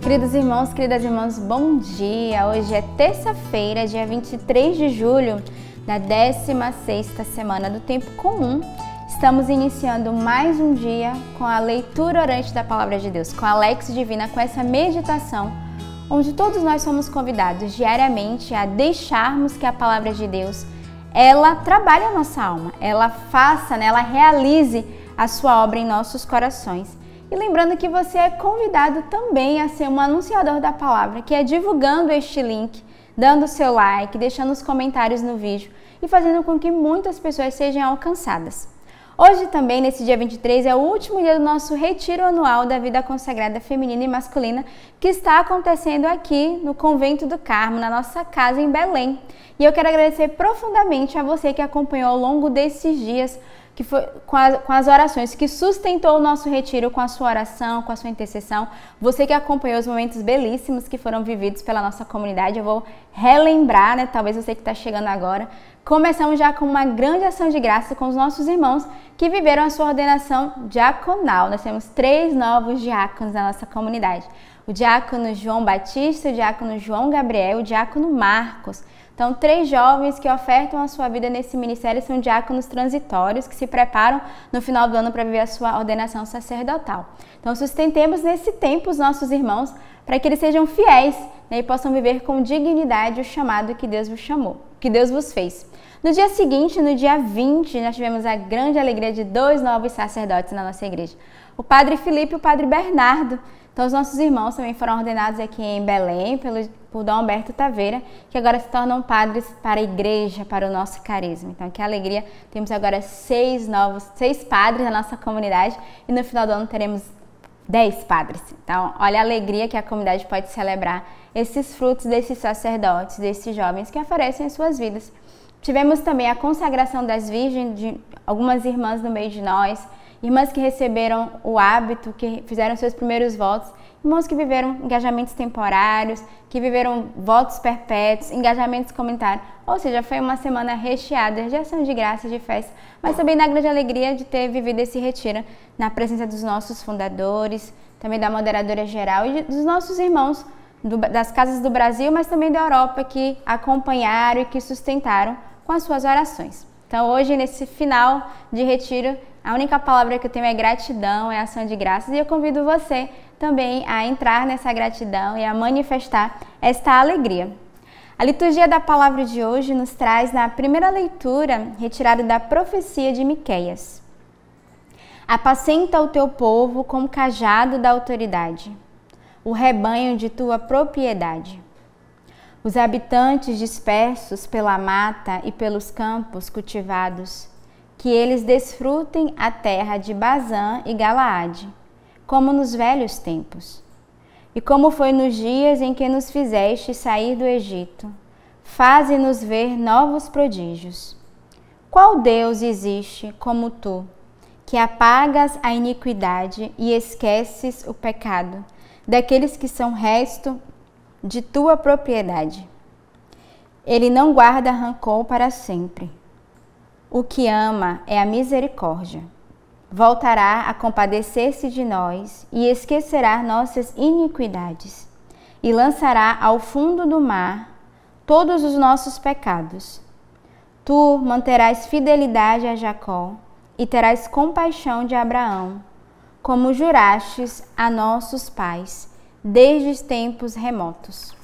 Queridos irmãos, queridas irmãs, bom dia! Hoje é terça-feira, dia 23 de julho da 16ª semana do Tempo Comum. Estamos iniciando mais um dia com a leitura orante da Palavra de Deus, com a Lex Divina, com essa meditação, onde todos nós somos convidados diariamente a deixarmos que a Palavra de Deus, ela trabalhe a nossa alma, ela faça, ela realize a sua obra em nossos corações. E lembrando que você é convidado também a ser um anunciador da palavra, que é divulgando este link, dando o seu like, deixando os comentários no vídeo e fazendo com que muitas pessoas sejam alcançadas. Hoje também, nesse dia 23, é o último dia do nosso retiro anual da vida consagrada feminina e masculina, que está acontecendo aqui no Convento do Carmo, na nossa casa em Belém. E eu quero agradecer profundamente a você que acompanhou ao longo desses dias, que foi com as orações, que sustentou o nosso retiro com a sua oração, com a sua intercessão. Você que acompanhou os momentos belíssimos que foram vividos pela nossa comunidade. Eu vou relembrar, talvez você que está chegando agora. Começamos já com uma grande ação de graça com os nossos irmãos que viveram a sua ordenação diaconal. Nós temos 3 novos diáconos na nossa comunidade. O diácono João Batista, o diácono João Gabriel e o diácono Marcos. Então, 3 jovens que ofertam a sua vida nesse ministério são diáconos transitórios que se preparam no final do ano para viver a sua ordenação sacerdotal. Então, sustentemos nesse tempo os nossos irmãos para que eles sejam fiéis e possam viver com dignidade o chamado que Deus vos chamou, que Deus vos fez. No dia seguinte, no dia 20, nós tivemos a grande alegria de 2 novos sacerdotes na nossa igreja. O padre Felipe e o padre Bernardo. Então, os nossos irmãos também foram ordenados aqui em Belém por Dom Humberto Taveira, que agora se tornam padres para a igreja, para o nosso carisma. Então, que alegria! Temos agora 6 padres na nossa comunidade e no final do ano teremos 10 padres. Então, olha a alegria que a comunidade pode celebrar esses frutos desses sacerdotes, desses jovens que oferecem as suas vidas. Tivemos também a consagração das virgens de algumas irmãs no meio de nós, irmãs que receberam o hábito, que fizeram seus primeiros votos, irmãos que viveram engajamentos temporários, que viveram votos perpétuos, engajamentos comunitários. Ou seja, foi uma semana recheada de ação de graça e de festa, mas também na grande alegria de ter vivido esse retiro na presença dos nossos fundadores, também da moderadora geral e dos nossos irmãos das casas do Brasil, mas também da Europa, que acompanharam e que sustentaram com as suas orações. Então, hoje, nesse final de retiro, a única palavra que eu tenho é gratidão, é ação de graças, e eu convido você também a entrar nessa gratidão e a manifestar esta alegria. A liturgia da palavra de hoje nos traz na primeira leitura, retirada da profecia de Miqueias. Apacenta o teu povo com o cajado da autoridade, o rebanho de tua propriedade. Os habitantes dispersos pela mata e pelos campos cultivados, que eles desfrutem a terra de Bazã e Galaade, como nos velhos tempos. E como foi nos dias em que nos fizeste sair do Egito, faze-nos ver novos prodígios. Qual Deus existe como tu, que apagas a iniquidade e esqueces o pecado daqueles que são resto de tua propriedade? Ele não guarda rancor para sempre. O que ama é a misericórdia. Voltará a compadecer-se de nós e esquecerá nossas iniquidades, e lançará ao fundo do mar todos os nossos pecados. Tu manterás fidelidade a Jacó e terás compaixão de Abraão, como jurastes a nossos pais, desde os tempos remotos.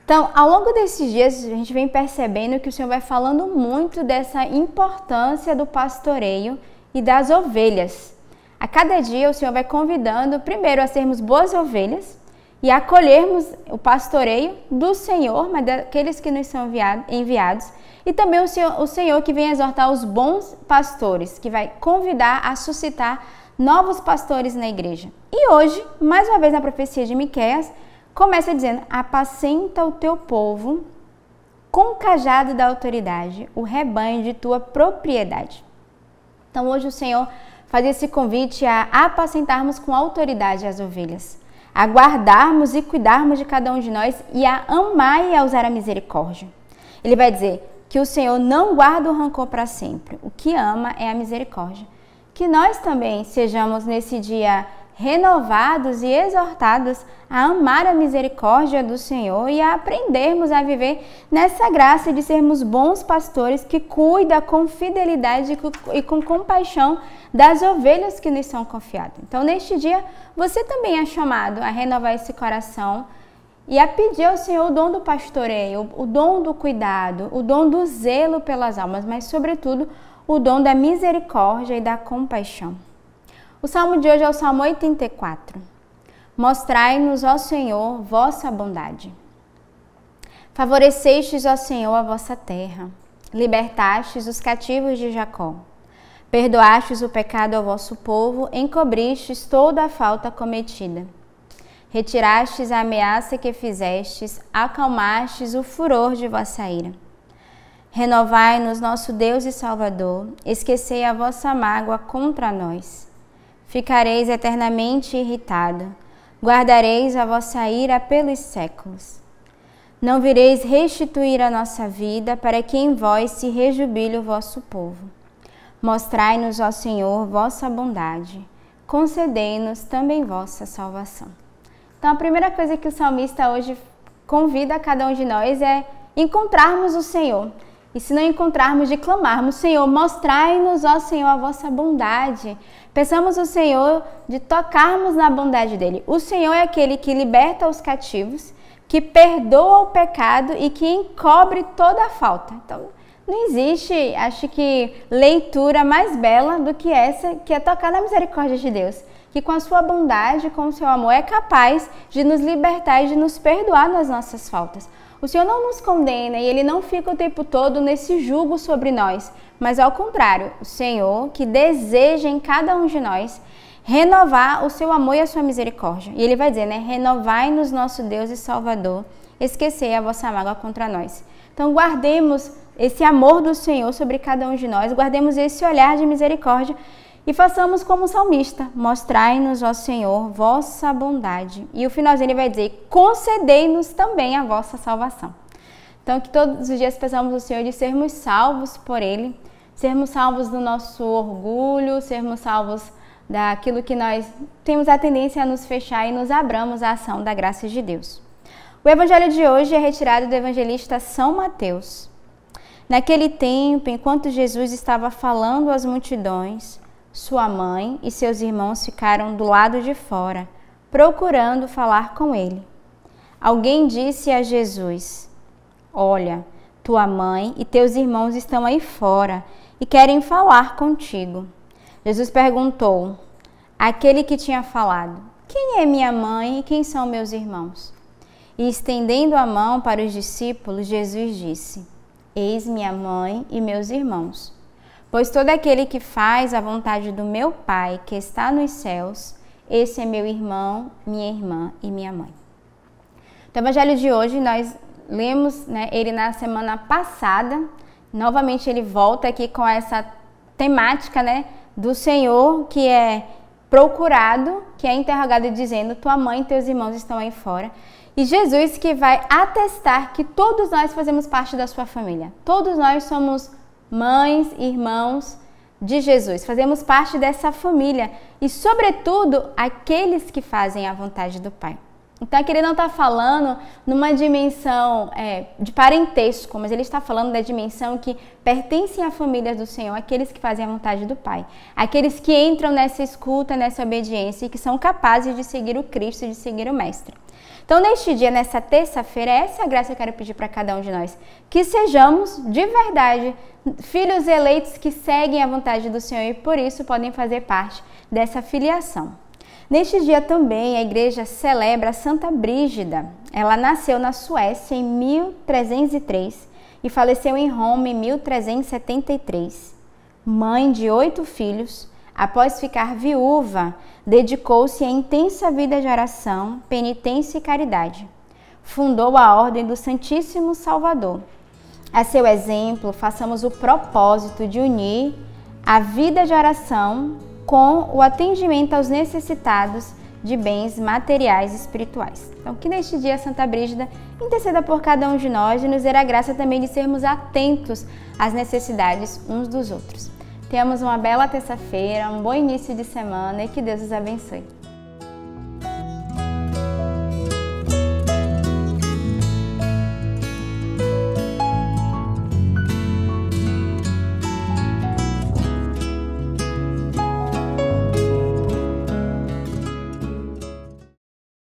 Então, ao longo desses dias, a gente vem percebendo que o Senhor vai falando muito dessa importância do pastoreio e das ovelhas. A cada dia, o Senhor vai convidando, primeiro, a sermos boas ovelhas e a acolhermos o pastoreio do Senhor, mas daqueles que nos são enviados, e também o Senhor que vem exortar os bons pastores, que vai convidar a suscitar novos pastores na igreja. E hoje, mais uma vez na profecia de Miqueias, começa dizendo: apacenta o teu povo com o cajado da autoridade, o rebanho de tua propriedade. Então hoje o Senhor faz esse convite a apacentarmos com autoridade as ovelhas, a guardarmos e cuidarmos de cada um de nós e a amar e a usar a misericórdia. Ele vai dizer que o Senhor não guarda o rancor para sempre, o que ama é a misericórdia. Que nós também sejamos nesse dia renovados e exortados a amar a misericórdia do Senhor e a aprendermos a viver nessa graça de sermos bons pastores que cuidam com fidelidade e com compaixão das ovelhas que nos são confiadas. Então, neste dia, você também é chamado a renovar esse coração e a pedir ao Senhor o dom do pastoreio, o dom do cuidado, o dom do zelo pelas almas, mas, sobretudo, o dom da misericórdia e da compaixão. O salmo de hoje é o Salmo 84. Mostrai-nos, ó Senhor, vossa bondade. Favorecestes, ó Senhor, a vossa terra. Libertastes os cativos de Jacó. Perdoastes o pecado ao vosso povo, encobristes toda a falta cometida. Retirastes a ameaça que fizestes, acalmastes o furor de vossa ira. Renovai-nos, nosso Deus e Salvador, esquecei a vossa mágoa contra nós. Ficareis eternamente irritado, guardareis a vossa ira pelos séculos. Não vireis restituir a nossa vida, para que em vós se rejubile o vosso povo. Mostrai-nos, ó Senhor, vossa bondade, concedei-nos também vossa salvação. Então, a primeira coisa que o salmista hoje convida a cada um de nós é encontrarmos o Senhor. E se não encontrarmos, de clamarmos, Senhor, mostrai-nos, ó Senhor, a vossa bondade. Peçamos ao Senhor de tocarmos na bondade dele. O Senhor é aquele que liberta os cativos, que perdoa o pecado e que encobre toda a falta. Então, não existe, acho que, leitura mais bela do que essa, que é tocar na misericórdia de Deus. Que com a sua bondade, com o seu amor, é capaz de nos libertar e de nos perdoar nas nossas faltas. O Senhor não nos condena e Ele não fica o tempo todo nesse jugo sobre nós, mas ao contrário, o Senhor que deseja em cada um de nós renovar o seu amor e a sua misericórdia. E Ele vai dizer, renovai-nos, nosso Deus e Salvador, esquecei a vossa mágoa contra nós. Então guardemos esse amor do Senhor sobre cada um de nós, guardemos esse olhar de misericórdia e façamos como o salmista, mostrai-nos, ó Senhor, vossa bondade. E o finalzinho ele vai dizer, concedei-nos também a vossa salvação. Então que todos os dias peçamos ao Senhor de sermos salvos por Ele, sermos salvos do nosso orgulho, sermos salvos daquilo que nós temos a tendência a nos fechar e nos abramos à ação da graça de Deus. O evangelho de hoje é retirado do evangelista São Mateus. Naquele tempo, enquanto Jesus estava falando às multidões, sua mãe e seus irmãos ficaram do lado de fora, procurando falar com ele. Alguém disse a Jesus, olha, tua mãe e teus irmãos estão aí fora e querem falar contigo. Jesus perguntou àquele que tinha falado, quem é minha mãe e quem são meus irmãos? E estendendo a mão para os discípulos, Jesus disse, eis minha mãe e meus irmãos. Pois todo aquele que faz a vontade do meu Pai, que está nos céus, esse é meu irmão, minha irmã e minha mãe. No evangelho de hoje, nós lemos ele na semana passada. Novamente, ele volta aqui com essa temática do Senhor, que é procurado, que é interrogado dizendo, tua mãe e teus irmãos estão aí fora. E Jesus que vai atestar que todos nós fazemos parte da sua família. Todos nós somos mães, irmãos de Jesus, fazemos parte dessa família e, sobretudo, aqueles que fazem a vontade do Pai. Então, aqui ele não está falando numa dimensão de parentesco, mas ele está falando da dimensão que pertencem à família do Senhor, aqueles que fazem a vontade do Pai, aqueles que entram nessa escuta, nessa obediência e que são capazes de seguir o Cristo e de seguir o Mestre. Então, neste dia, nessa terça-feira, essa graça que eu quero pedir para cada um de nós, que sejamos, de verdade, filhos eleitos que seguem a vontade do Senhor e, por isso, podem fazer parte dessa filiação. Neste dia também, a igreja celebra a Santa Brígida. Ela nasceu na Suécia em 1303 e faleceu em Roma em 1373. Mãe de 8 filhos, após ficar viúva, dedicou-se à intensa vida de oração, penitência e caridade. Fundou a Ordem do Santíssimo Salvador. A seu exemplo, façamos o propósito de unir a vida de oração com o atendimento aos necessitados de bens materiais e espirituais. Então, que neste dia Santa Brígida interceda por cada um de nós e nos dê a graça também de sermos atentos às necessidades uns dos outros. Tenhamos uma bela terça-feira, um bom início de semana e que Deus os abençoe.